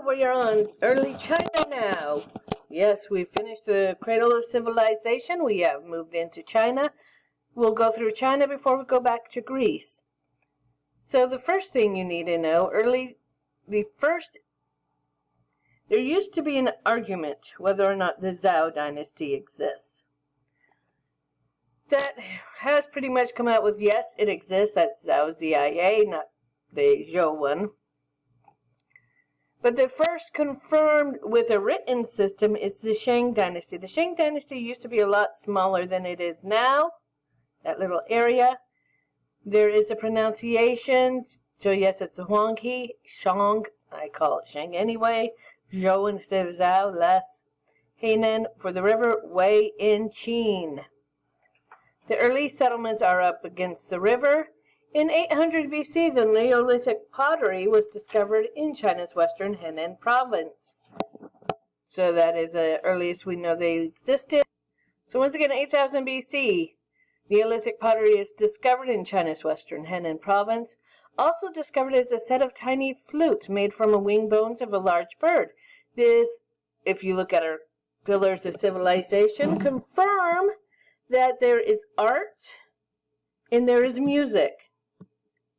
we are on early China now. Yes, we finished the cradle of civilization. We have moved into China. We'll go through China before we go back to Greece. So the first thing you need to know, there used to be an argument whether or not the Zhou dynasty exists. That has pretty much come out with yes, it exists. That's Zhou ZIA, not the Zhou one. But the first confirmed with a written system is the Shang dynasty. The Shang dynasty used to be a lot smaller than it is now, that little area. There is a pronunciation, so yes, it's a Huanghe, Shang, I call it Shang anyway, Zhou instead of Zhao, less. Hainan for the river, Wei in Qin. The early settlements are up against the river. In 800 BC, the Neolithic pottery was discovered in China's western Henan province. So that is the earliest we know they existed. So once again, 8000 BC, Neolithic pottery is discovered in China's western Henan province. Also discovered is a set of tiny flutes made from the wing bones of a large bird. This, if you look at our pillars of civilization, confirm that there is art and there is music.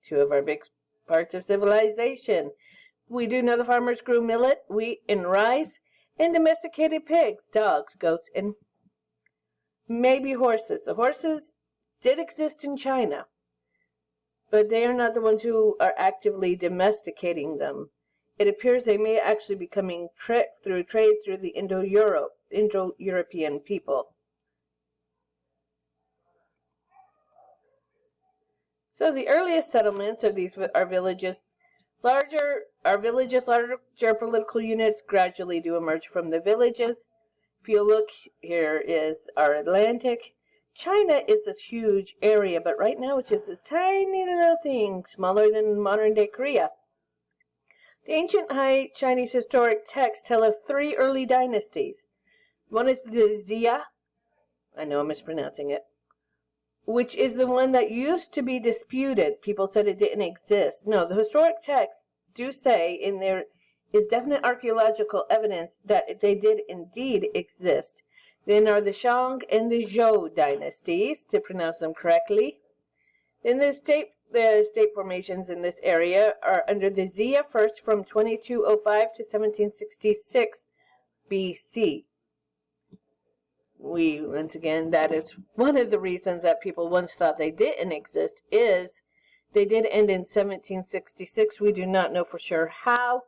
Two of our big parts of civilization. We do know the farmers grew millet, wheat, and rice, and domesticated pigs, dogs, goats, and maybe horses. The horses did exist in China, but they are not the ones who are actively domesticating them. It appears they may actually be coming through trade through the Indo-European people. So the earliest settlements of these are villages. Larger political units gradually do emerge from the villages. If you look, here is our Atlantic. China is this huge area, but right now it's just a tiny little thing, smaller than modern-day Korea. The ancient High Chinese historic texts tell of 3 early dynasties. One is the Xia, I know I'm mispronouncing it, which is the one that used to be disputed. People said it didn't exist. No, the historic texts do say, and there is definite archaeological evidence that they did indeed exist. Then are the Shang and the Zhou dynasties, to pronounce them correctly. Then the state formations in this area are under the Xia first from 2205 to 1766 BC. Once again, that is one of the reasons that people once thought they didn't exist, is they did end in 1766. We do not know for sure how.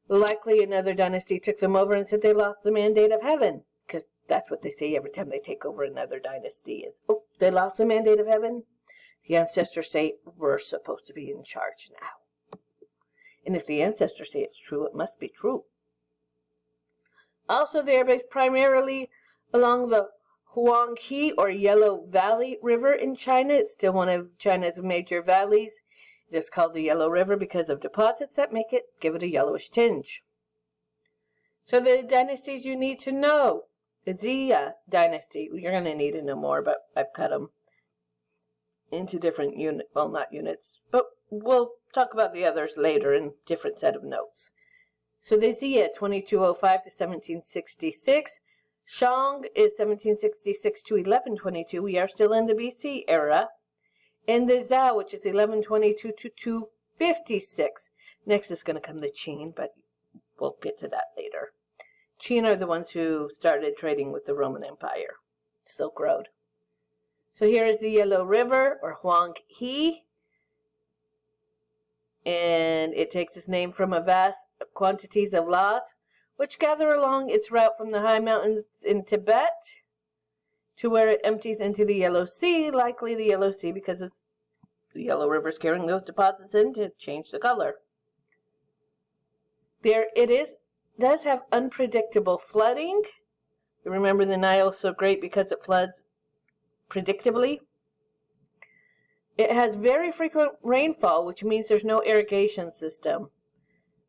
Likely another dynasty took them over and said they lost the mandate of heaven, because that's what they say every time they take over another dynasty is, oh, they lost the mandate of heaven. The ancestors say, we're supposed to be in charge now. And if the ancestors say it's true, it must be true. Also, they are based primarily along the Huanghe or Yellow Valley River in China. It's still one of China's major valleys. It is called the Yellow River because of deposits that give it a yellowish tinge. So the dynasties you need to know. The Xia dynasty, you're going to need to know more, but I've cut them into different units, well, not units, but we'll talk about the others later in different set of notes. So the Xia, 2205 to 1766. Shang is 1766 to 1122. We are still in the BC era. And the Zhao, which is 1122 to 256. Next is going to come the Qin, but we'll get to that later. Qin are the ones who started trading with the Roman Empire, Silk Road. So here is the Yellow River, or Huanghe. And it takes its name from a vast quantities of laws, which gather along its route from the high mountains in Tibet to where it empties into the Yellow Sea, likely the Yellow Sea because it's the Yellow River's carrying those deposits in to change the color. There it does have unpredictable flooding. You remember the Nile is so great because it floods predictably. It has very frequent rainfall, which means there's no irrigation system.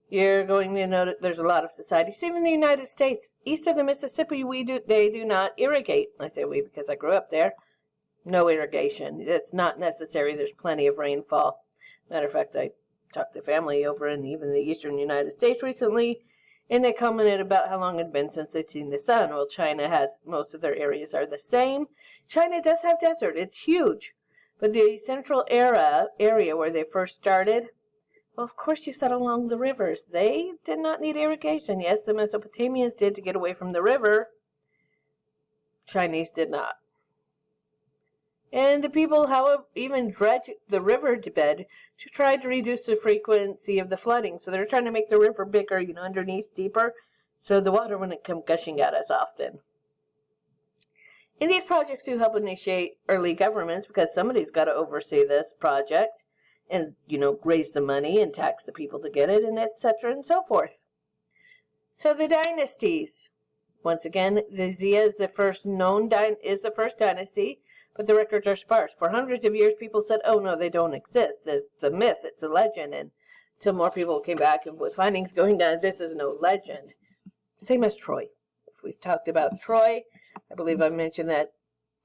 You're going to know that there's a lot of societies, even in the United States, east of the Mississippi, they do not irrigate. I say we because I grew up there. No irrigation. It's not necessary. There's plenty of rainfall. Matter of fact, I talked to family over in even the eastern United States recently, And they commented about how long it had been since they'd seen the sun. Well, China has, most of their areas are the same. China does have desert. It's huge. But the central area where they first started, well, of course you set along the rivers. They did not need irrigation. Yes, the Mesopotamians did to get away from the river. Chinese did not. And the people, however, even dredged the river bed to try to reduce the frequency of the flooding. So they're trying to make the river bigger, underneath, deeper, so the water wouldn't come gushing out as often. And these projects do help initiate early governments, because somebody's got to oversee this project and, raise the money and tax the people to get it, and etc. and so forth. So the dynasties. Once again, the Xia is the first dynasty, but the records are sparse. For hundreds of years, people said, oh, no, they don't exist. It's a myth. It's a legend. And until more people came back and with findings going down, this is no legend. Same as Troy. If we've talked about Troy, I believe I mentioned that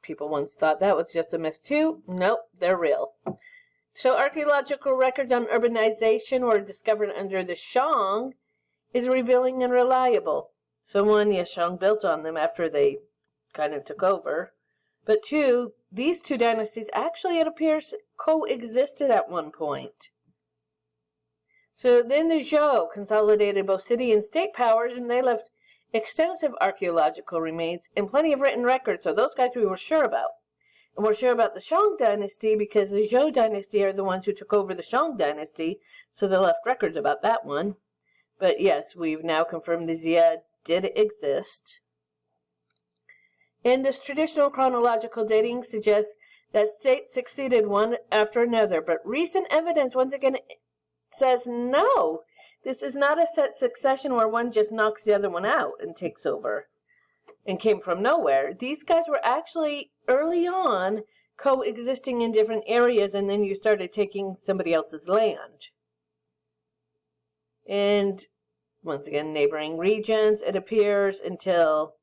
people once thought that was just a myth too. Nope, they're real. So archaeological records on urbanization were discovered under the Shang is revealing and reliable. So one, yes, Shang built on them after they kind of took over. But two, these two dynasties actually, it appears, coexisted at one point. So then the Zhou consolidated both city and state powers, and they left extensive archaeological remains and plenty of written records. So those guys we were sure about. And we're sure about the Shang dynasty because the Zhou dynasty are the ones who took over the Shang dynasty, so they left records about that one. But yes, we've now confirmed the Xia did exist. And this traditional chronological dating suggests that states succeeded one after another, but recent evidence once again says no. This is not a set succession where one just knocks the other one out and takes over and came from nowhere. These guys were actually early on coexisting in different areas, and then you started taking somebody else's land. And once again, neighboring regions, it appears, until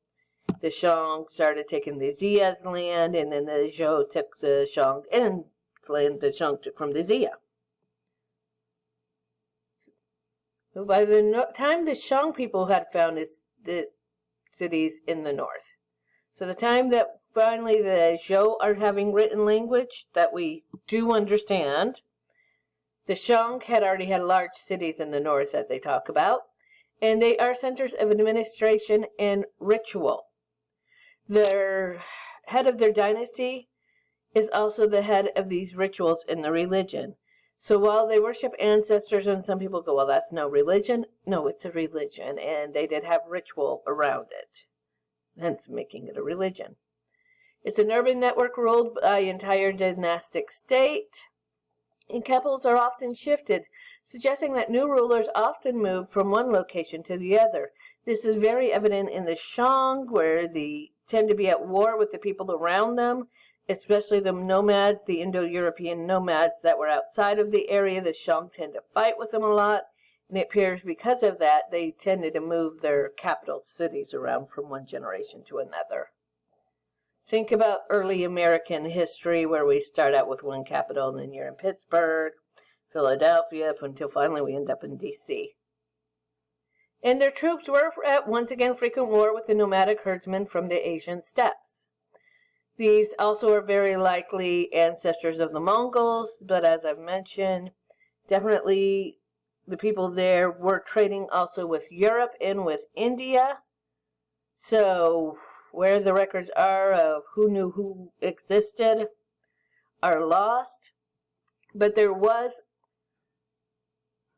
the Shang started taking the Xia's land, and then the Zhou took the Shang and land the Shang took from the Xia. So by the time the Shang people had found the cities in the north, so the time that finally the Zhou are having written language that we do understand, the Shang had already had large cities in the north that they talk about, and they are centers of administration and ritual. Their head of their dynasty is also the head of these rituals in the religion. So while they worship ancestors, and some people go, well, that's no religion. No, it's a religion, and they did have ritual around it, hence making it a religion. It's an urban network ruled by entire dynastic state, and capitals are often shifted, suggesting that new rulers often move from one location to the other. This is very evident in the Shang, where they tend to be at war with the people around them, especially the nomads, the Indo-European nomads that were outside of the area. The Shang tend to fight with them a lot, and it appears because of that, they tended to move their capital cities around from one generation to another. Think about early American history, where we start out with one capital, and then you're in Pittsburgh, Philadelphia, until finally we end up in D.C. And their troops were at once again frequent war with the nomadic herdsmen from the Asian steppes. These also are very likely ancestors of the Mongols, but as I've mentioned, definitely the people there were trading also with Europe and with India. So where the records are of who knew who existed are lost. But there was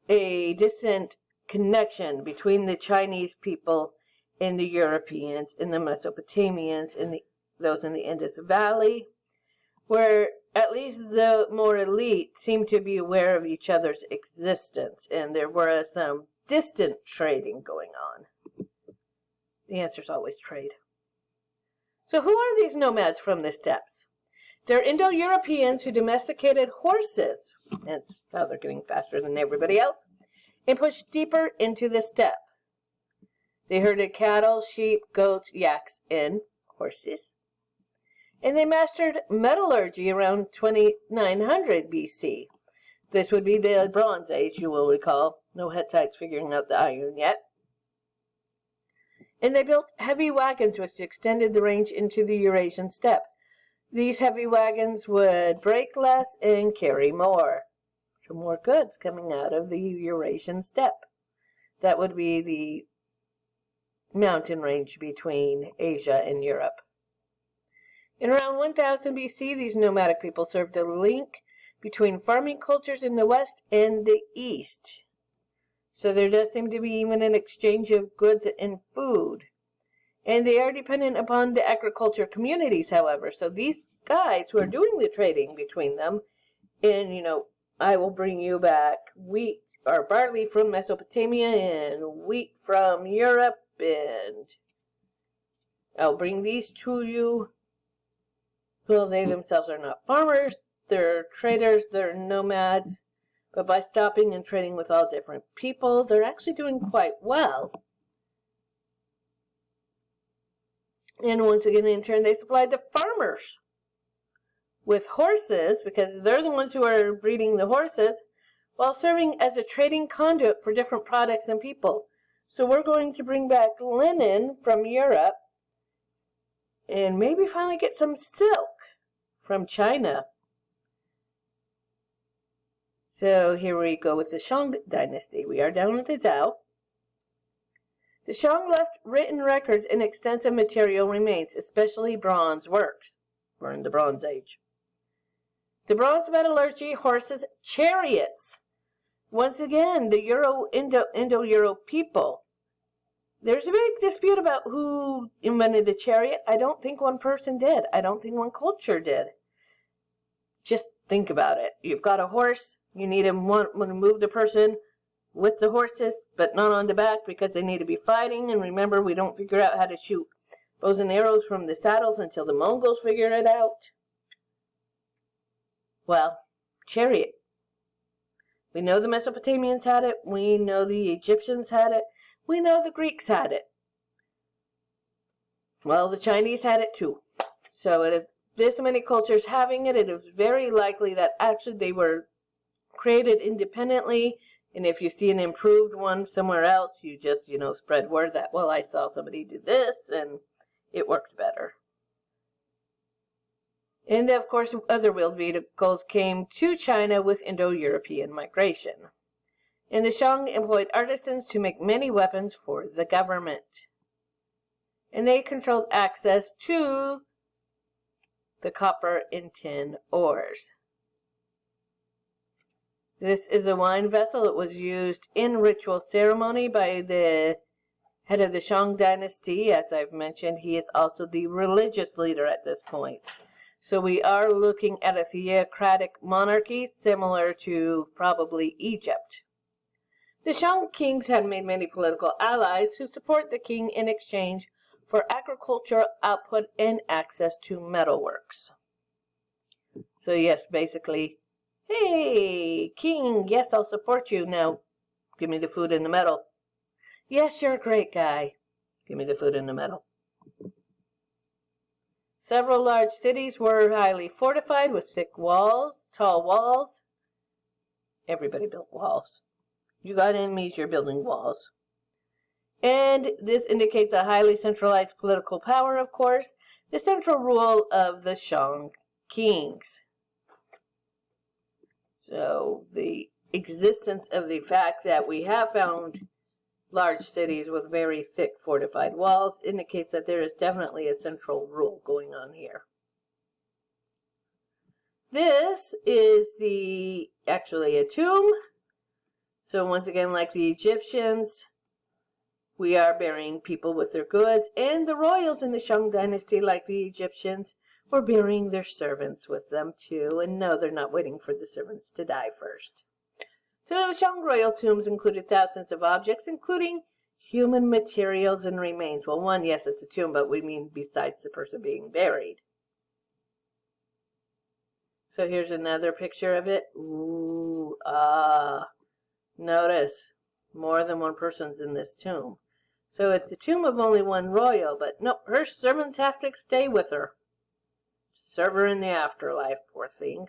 a distant connection between the Chinese people and the Europeans and the Mesopotamians and those in the Indus Valley, where at least the more elite seemed to be aware of each other's existence, and there was some distant trading going on. The answer is always trade. So who are these nomads from the steppes? They're Indo-Europeans who domesticated horses, that's how they're getting faster than everybody else, and pushed deeper into the steppe. They herded cattle, sheep, goats, yaks, and horses. And they mastered metallurgy around 2900 BC. This would be the Bronze Age, you will recall. No Hittites figuring out the iron yet. And they built heavy wagons which extended the range into the Eurasian steppe. These heavy wagons would break less and carry more. So more goods coming out of the Eurasian steppe. That would be the mountain range between Asia and Europe. In around 1000 BC, these nomadic people served a link between farming cultures in the west and the east. So there does seem to be even an exchange of goods and food. And they are dependent upon the agriculture communities, however. So these guys who are doing the trading between them, and, I will bring you back wheat or barley from Mesopotamia and wheat from Europe, and I'll bring these to you. Well, they themselves are not farmers, they're traders, they're nomads, but by stopping and trading with all different people, they're actually doing quite well. And once again, in turn, they supplied the farmers with horses, because they're the ones who are breeding the horses, while serving as a trading conduit for different products and people. So we're going to bring back linen from Europe, and maybe finally get some silk from China. So here we go with the Shang dynasty. We are down with the Zhou. The Shang left written records and extensive material remains, especially bronze works. We're in the Bronze Age. The bronze metallurgy, horses, chariots. Once again, the Indo-Euro people. There's a big dispute about who invented the chariot. I don't think one person did. I don't think one culture did. Just think about it. You've got a horse. You need to move the person with the horses, but not on the back because they need to be fighting. And remember, we don't figure out how to shoot bows and arrows from the saddles until the Mongols figure it out. Well, chariot. We know the Mesopotamians had it. We know the Egyptians had it. We know the Greeks had it. Well, the Chinese had it too. So it is this many cultures having it. It is very likely that actually they were created independently. And if you see an improved one somewhere else, you just, spread word that, well, I saw somebody do this and it worked better. And of course, other wheeled vehicles came to China with Indo-European migration. And the Shang employed artisans to make many weapons for the government. And they controlled access to the copper and tin ores. This is a wine vessel. It was used in ritual ceremony by the head of the Shang dynasty. As I've mentioned, he is also the religious leader at this point. So we are looking at a theocratic monarchy similar to probably Egypt. The Shang kings had made many political allies who support the king in exchange for agricultural output and access to metalworks. So yes, basically, hey, king, yes, I'll support you. Now, give me the food and the metal. Yes, you're a great guy. Give me the food and the metal. Several large cities were highly fortified with thick walls, tall walls. Everybody built walls. You got enemies, you're building walls. And this indicates a highly centralized political power, of course, the central rule of the Shang kings. So the existence of the fact that we have found large cities with very thick fortified walls indicates that there is definitely a central rule going on here. This is actually a tomb. So once again, like the Egyptians, we are burying people with their goods, and the royals in the Shang dynasty, like the Egyptians, were burying their servants with them too. And no, they're not waiting for the servants to die first. So the Shang royal tombs included thousands of objects, including human materials and remains. Well, one, yes, it's a tomb, but we mean besides the person being buried. So here's another picture of it. Ooh, notice, more than one person's in this tomb. So it's a tomb of only one royal, but no, her servants have to stay with her. Serve her in the afterlife, poor thing.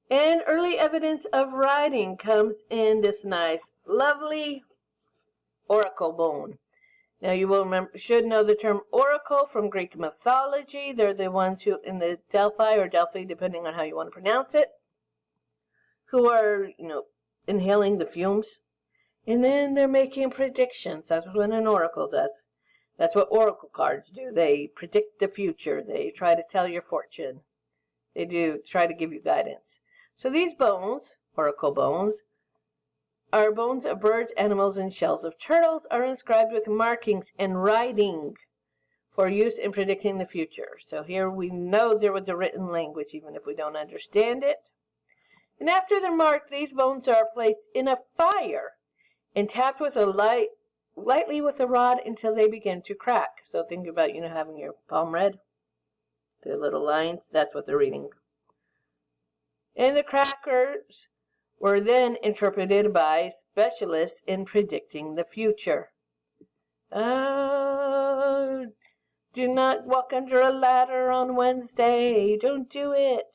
And early evidence of writing comes in this nice, lovely oracle bone. Now you will should know the term oracle from Greek mythology. They're the ones who, in the Delphi or Delphi, depending on how you want to pronounce it, who are, inhaling the fumes. And then they're making predictions. That's what an oracle does. That's what oracle cards do. They predict the future. They try to tell your fortune. They do try to give you guidance. So these bones, oracle bones, are bones of birds, animals, and shells of turtles, are inscribed with markings and writing for use in predicting the future. So here we know there was a written language, even if we don't understand it. And after they're marked, these bones are placed in a fire and tapped with lightly with a rod until they begin to crack. So think about, having your palm read. The little lines, that's what they're reading. And the crackers were then interpreted by specialists in predicting the future. Oh, do not walk under a ladder on Wednesday. Don't do it.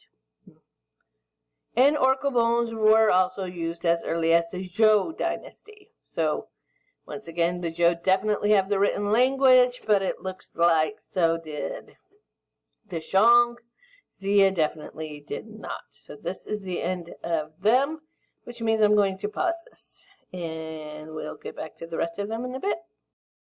And oracle bones were also used as early as the Zhou dynasty. So, once again, the Zhou definitely have the written language, but it looks like so did the Shang. Xia definitely did not. So this is the end of them, which means I'm going to pause this. And we'll get back to the rest of them in a bit.